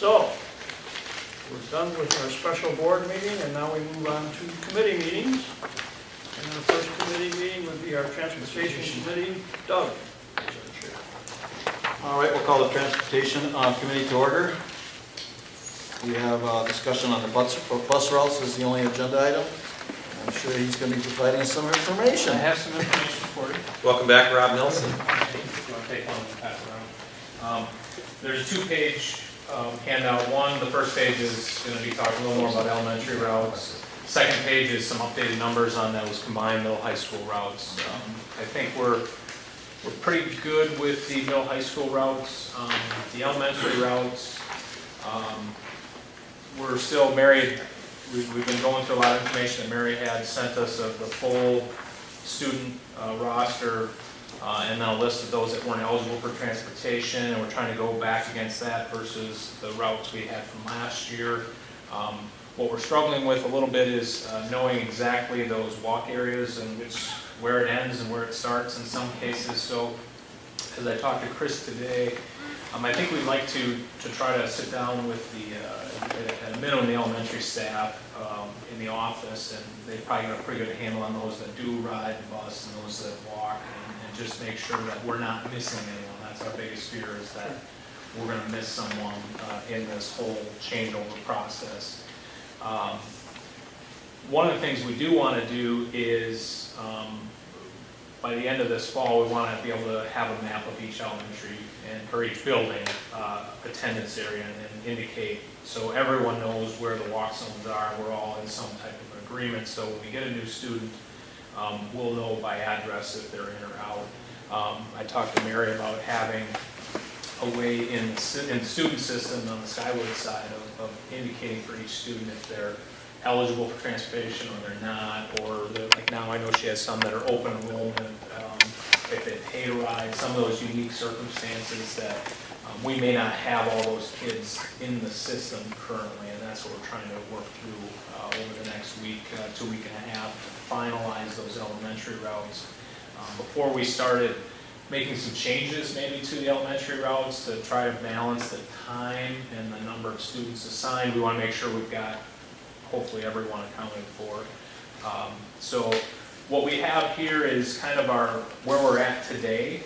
So, we're done with our special board meeting, and now we move on to committee meetings. And our first committee meeting would be our transportation committee. Doug. All right, we'll call the Transportation Committee to order. We have a discussion on the bus routes as the only agenda item. I'm sure he's going to be providing us some information. I have some information for you. Welcome back, Rob Nelson. If you want to take one and pass it around. There's a two-page handout. One, the first page is going to be talking a little more about elementary routes. Second page is some updated numbers on those combined middle high school routes. I think we're pretty good with the middle high school routes. The elementary routes, we're still married. We've been going through a lot of information that Mary had sent us of the full student roster and then a list of those that weren't eligible for transportation, and we're trying to go back against that versus the routes we had from last year. What we're struggling with a little bit is knowing exactly those walk areas and where it ends and where it starts in some cases. So as I talked to Chris today, I think we'd like to try to sit down with at a minimum the elementary staff in the office, and they've probably got a pretty good handle on those that do ride the bus and those that walk, and just make sure that we're not missing anyone. That's our biggest fear, is that we're going to miss someone in this whole changeover process. One of the things we do want to do is by the end of this fall, we want to be able to have a map of each elementary or each building attendance area and indicate, so everyone knows where the walk zones are. We're all in some type of agreement, so when we get a new student, we'll know by address if they're in or out. I talked to Mary about having a way in the student system on the Skywood side of indicating for each student if they're eligible for transportation or they're not, or like now I know she has some that are open enrollment, if they pay to ride, some of those unique circumstances that we may not have all those kids in the system currently, and that's what we're trying to work through over the next week to week and a half to finalize those elementary routes. Before we started making some changes maybe to the elementary routes to try to balance the time and the number of students assigned, we want to make sure we've got hopefully everyone accounted for. So what we have here is kind of where we're at today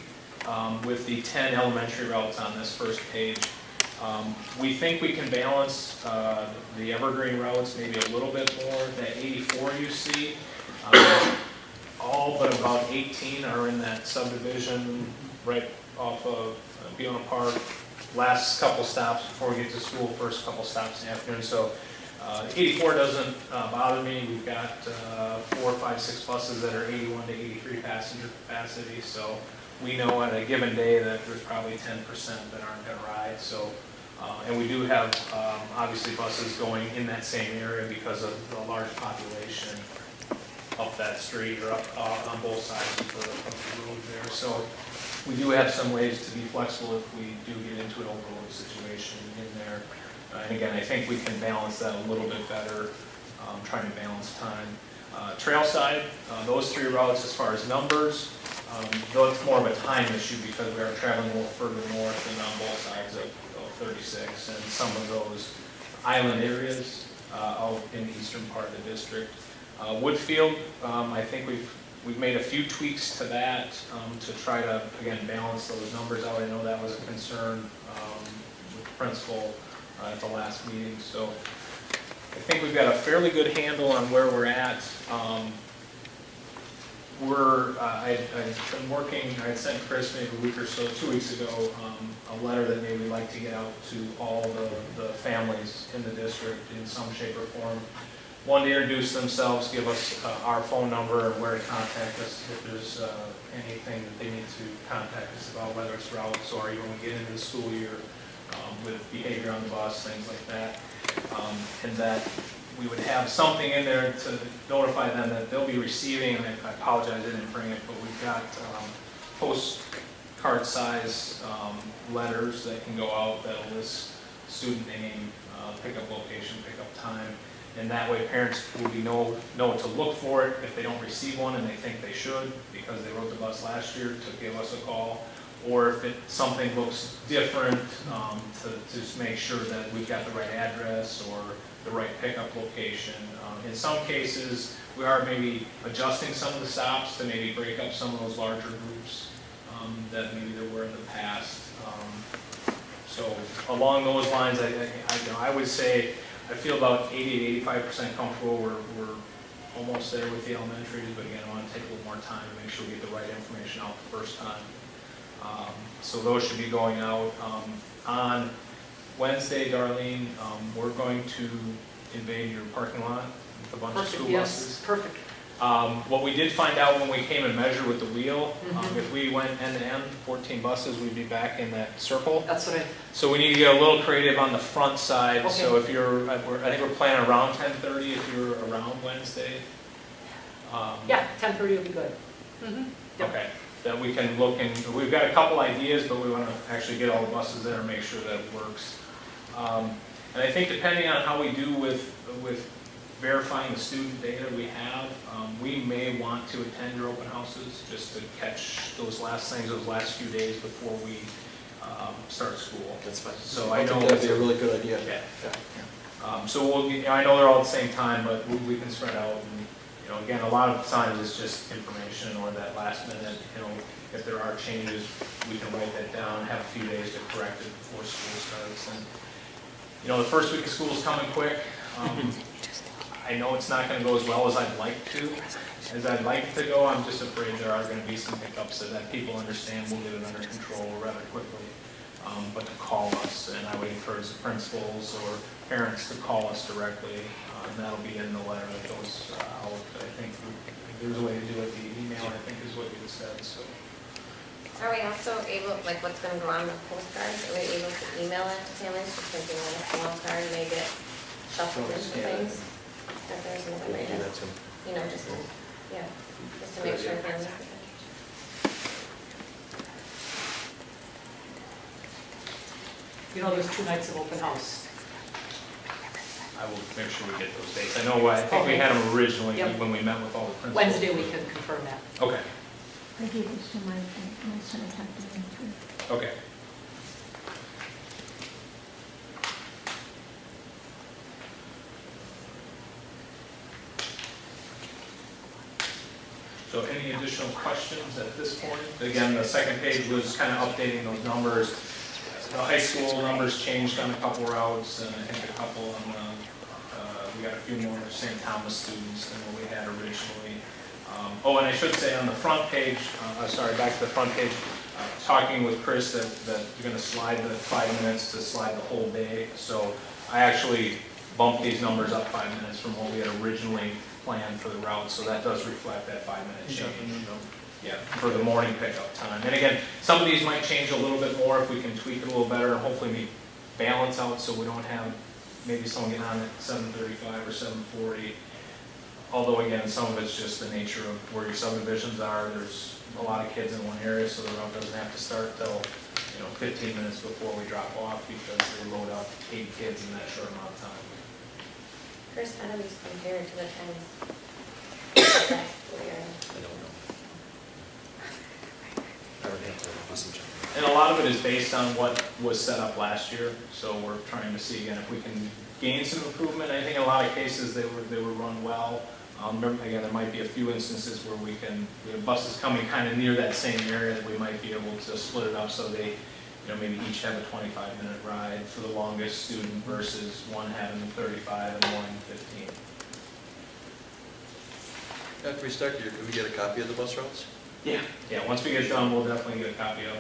with the 10 elementary routes on this first page. We think we can balance the evergreen routes maybe a little bit more. That 84 you see, all but about 18 are in that subdivision right off of Fiona Park. Last couple stops before we get to school, first couple stops in the afternoon. So 84 doesn't bother me. We've got 4, 5, 6 buses that are 81 to 83 passenger capacity. So we know on a given day that there's probably 10% that aren't going to ride. So, and we do have obviously buses going in that same area because of the large population up that street or up on both sides of the road there. So we do have some ways to be flexible if we do get into an overload situation in there. And again, I think we can balance that a little bit better, trying to balance time. Trail side, those 3 routes as far as numbers, though it's more of a time issue because we are traveling a little further north and on both sides of 36, and some of those island areas out in the eastern part of the district. Woodfield, I think we've made a few tweaks to that to try to, again, balance those numbers out. I know that was a concern with the principal at the last meeting. So I think we've got a fairly good handle on where we're at. I've been working, I had sent Chris maybe a week or so, 2 weeks ago, a letter that maybe we'd like to get out to all the families in the district in some shape or form. One, to introduce themselves, give us our phone number and where to contact us if there's anything that they need to contact us about, whether it's routes or even when we get into the school year with behavior on the bus, things like that. And that we would have something in there to notify them that they'll be receiving, and I apologize I didn't bring it, but we've got postcard size letters that can go out that'll list student name, pickup location, pickup time. And that way parents will know to look for it if they don't receive one and they think they should because they rode the bus last year, to give us a call. or if something looks different, to just make sure that we've got the right address or the right pickup location. In some cases, we are maybe adjusting some of the stops to maybe break up some of those larger groups that maybe there were in the past. So along those lines, I would say I feel about 80 to 85% comfortable. We're almost there with the elementaries, but again, I want to take a little more time to make sure we get the right information out the first time. So those should be going out. On Wednesday, Darlene, we're going to invade your parking lot with a bunch of school buses. Perfect. What we did find out when we came and measured with the wheel, if we went end to end, 14 buses, we'd be back in that circle. That's what So we need to get a little creative on the front side. Okay. So if you're, I think we're planning around 10:30 if you're around Wednesday. yeah, 10:30 will be good. Yep. Okay, that we can look and, we've got a couple ideas, but we want to actually get all the buses there and make sure that it works. And I think depending on how we do with verifying the student data we have, we may want to attend your open houses just to catch those last things, those last few days before we start school. That's fine. So I I know think that'd be a really good idea. Yeah. So we'll, I know they're all at the same time, but we can spread out. And, again, a lot of times it's just information or that last minute, if there are changes, we can write that down, have a few days to correct it before school starts. And, the first week of school is coming quick. I know it's not going to go as well as I'd like to. As I'd like it to go, I'm just afraid there are going to be some hiccups so that people understand we'll get it under control rather quickly. But to call us, and I would encourage the principals or parents to call us directly, and that'll be in the letter that goes out. I think there's a way to do it. The email, I think, is what you said. So. Are we also able, like what's going to go on the postcards, are we able to email it to families, just thinking on a small card may get shuffled into things? That there's another way to, just to, just to make sure families. There's 2 nights of open house. I will make sure we get those dates. I think we had them originally when we met with all the principals. Wednesday we can confirm that. Okay. I gave this to my son is happy too. Okay. So any additional questions at this point? Again, the second page was kind of updating those numbers. The high school numbers changed on a couple routes, and I think a couple on we got a few more St. Thomas students than what we had originally. And I should say on the front page, back to the front page, talking with Chris that you're going to slide the 5 minutes to slide the whole day. So I actually bumped these numbers up 5 minutes from what we had originally planned for the route. So that does reflect that 5-minute change. Yeah, for the morning pickup time. And again, some of these might change a little bit more if we can tweak it a little better and hopefully we balance out so we don't have maybe someone getting on at 7:35 or 7:40. Although again, some of it's just the nature of where your subdivisions are. There's a lot of kids in one area, so the route doesn't have to start till 15 minutes before we drop off because they load up 8 kids in that short amount of time. Chris, how do these compare to the times? Last year? I don't know. I would have to do some checking. And a lot of it is based on what was set up last year, so we're trying to see again if we can gain some improvement. I think in a lot of cases they were run well. Again, there might be a few instances where we have buses coming kind of near that same area that we might be able to split it up so they, maybe each have a 25-minute ride for the longest student versus one having 35 and one 15. After we start, could we get a copy of the bus routes? Yeah. Yeah, once we get done, we'll definitely get a copy of,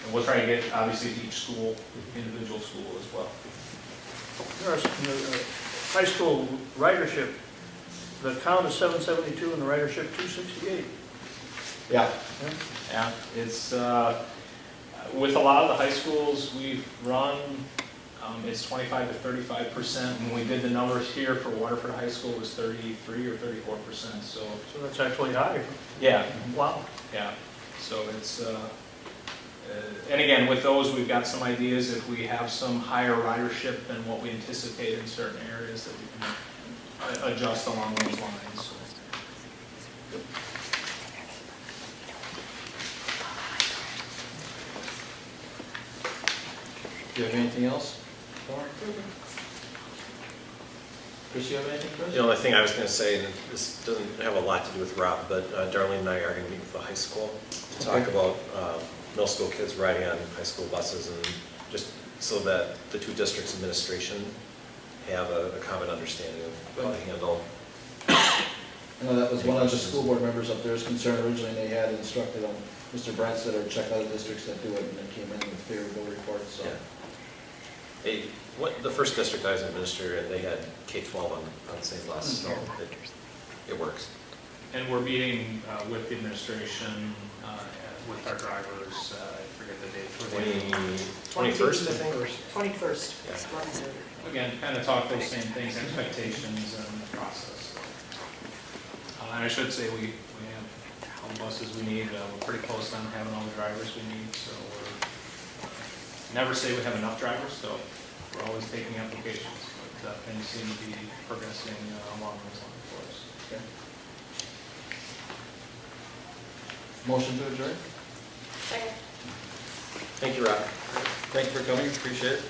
and we'll try to get, obviously, to each school, individual school as well. High school ridership, the count is 772 and the ridership 268. Yeah. Yeah, it's, with a lot of the high schools we've run, it's 25 to 35%. When we did the numbers here for Waterford High School, it was 33 or 34%, so. So that's actually high. Yeah. Wow. Yeah, so it's, and again, with those, we've got some ideas. If we have some higher ridership than what we anticipate in certain areas, that we can adjust along those lines. Do you have anything else? Lauren? Chris, you have anything, Chris? The only thing I was going to say, and this doesn't have a lot to do with Rob, but Darlene and I are going to meet with the high school to talk Okay. about middle school kids riding on high school buses, and just so that the two districts' administration have a common understanding of how to handle. I know that was one of the school board members up there's concerned originally, and they had instructed on Mr. Branstad or check other districts that do it, and it came in with favorable reports, so. Yeah. The first district I was administrator in, they had K-12 on the same bus, so it works. And we're meeting with the administration, with our drivers, I forget the date. 21st, I think? 21st. Yeah. Again, kind of talk those same things, expectations and the process. And I should say, we have all the buses we need, we're pretty close on having all the drivers we need, so never say we have enough drivers, so we're always taking applications, but things seem to be progressing along those lines for us. Okay. Motion to adjourn? Second. Thank you, Rob. Thank you for coming, appreciate it.